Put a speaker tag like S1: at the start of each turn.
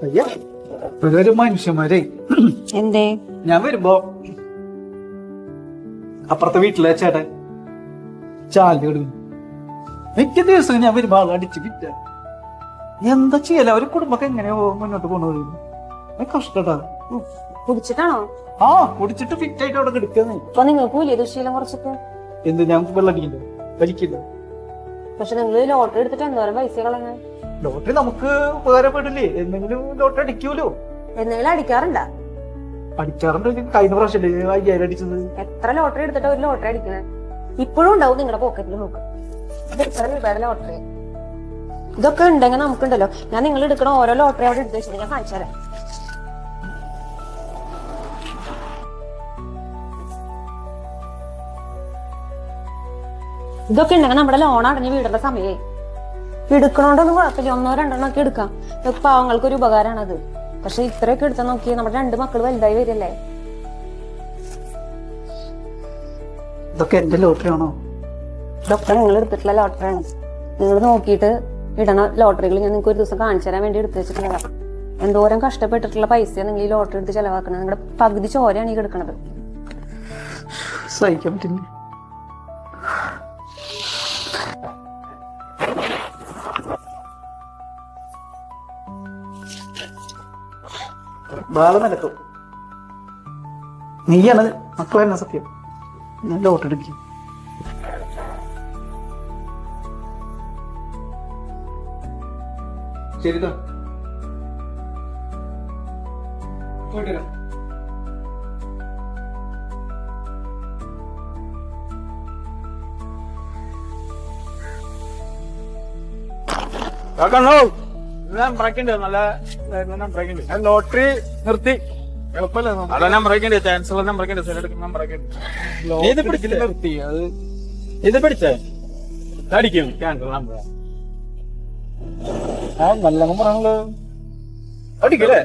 S1: അയ്യ ഒരു മനുഷ്യന്മാരെ
S2: എന്തേ?
S1: ഞാൻ വരുമ്പോ അപ്പുറത്തെ വീട്ടിലെ ചേട്ടൻ ചാലി ഇടും. മിക്ക ദിവസവും ഞാൻ വരുമ്പോ ആൾ അടിച്ച് വിറ്റ. എന്താ ചെയ്യല? ഒരു കുടുംബമൊക്കെ എങ്ങനെയോ മുന്നോട്ട് പോണത് കഷ്ടട്ടാ.
S2: കുടിച്ചിട്ടാണോ?
S1: ആ കുടിച്ചിട്ട് ഫിറ്റ് ആയിട്ട് അവിടെ കിടക്കുന്നേ.
S2: അപ്പൊ നിങ്ങൾക്ക് വലിയ ദുശീലം കുറച്ചിട്ട്
S1: എന്ത് ഞാൻ വെള്ളം അടിക്കണ്ടേ? വലിക്കില്ല.
S2: പക്ഷെ നിങ്ങൾ ലോട്ടറി എടുത്തിട്ട് എന്തോരം പൈസ കളഞ്ഞ?
S1: ലോട്ടറി നമുക്ക് ഉപകാരപ്പെടില്ലേ? എന്തെങ്കിലും ലോട്ടറി അടിക്കൂലോ?
S2: എന്തെങ്കിലും അടിക്കാറുണ്ട?
S1: അടിക്കാറുണ്ട്. കഴിഞ്ഞ പ്രാവശ്യം 5000 അടിച്ചത്.
S2: എത്ര ലോട്ടറി എടുത്തിട്ട് ഒരു ലോട്ടറി അടിക്കണേ? ഇപ്പോഴും ഉണ്ടാവും നിങ്ങളുടെ പോക്കറ്റിൽ നോക്ക്. ഇത് എത്ര രൂപയുടെ ലോട്ടറി? ഇതൊക്കെ ഉണ്ടെങ്കിൽ നമുക്കുണ്ടല്ലോ. ഞാൻ നിങ്ങൾ എടുക്കണ ഓരോ ലോട്ടറി അവിടെ എടുത്ത് വെച്ചിട്ട് ഞാൻ കാണിച്ചു തരാം. ഇതൊക്കെ ഉണ്ടെങ്കിൽ നമ്മുടെ ലോൺ അടഞ്ഞ് വീടേണ്ട സമയേ. എടുക്കണോണ്ടൊന്നും കുഴപ്പമില്ല, 1-2 ഒക്കെ എടുക്കാം. ഇതൊക്കെ പാവങ്ങൾക്ക് ഒരു ഉപകാരമാണത്. പക്ഷെ ഇത്രയൊക്കെ എടുത്താൽ നോക്കി നമ്മുടെ 2 മക്കൾ വലുതായി വരില്ലേ.
S1: ഇതൊക്കെ എന്റെ ലോട്ടറി ആണോ?
S2: ഇതൊക്കെ നിങ്ങൾ എടുത്തിട്ടുള്ള ലോട്ടറിയാണ്. നിങ്ങൾ നോക്കിയിട്ട് ഇടണ ലോട്ടറികൾ ഞാൻ നിങ്ങൾക്ക് ഒരു ദിവസം കാണിച്ചു തരാൻ വേണ്ടി എടുത്തു വെച്ചിട്ടുള്ളതാണ്. എന്തോരം കഷ്ടപ്പെട്ടിട്ടുള്ള പൈസ നിങ്ങൾ ഈ ലോട്ടറി എടുത്ത് ചെലവാക്കുന്നത്. നിങ്ങളുടെ പകുതി ചോരയാണ് ഈ കിടക്കുന്നത്.
S1: സഹിക്കാൻ പറ്റില്ല. ബാല നിലക്കും നീയാണ് മക്കളെന്നെ സത്യം. ഞാൻ ലോട്ടറി എടുക്കും. ശരിതാ പോയിട്ട്
S3: ലോട്ടറി നിർത്തി നിർത്തി അത് ഇത് പിടിച്ചേ അടിക്കും ആ നല്ല പറയാനുള്ളത് അടിക്കല്ലേ.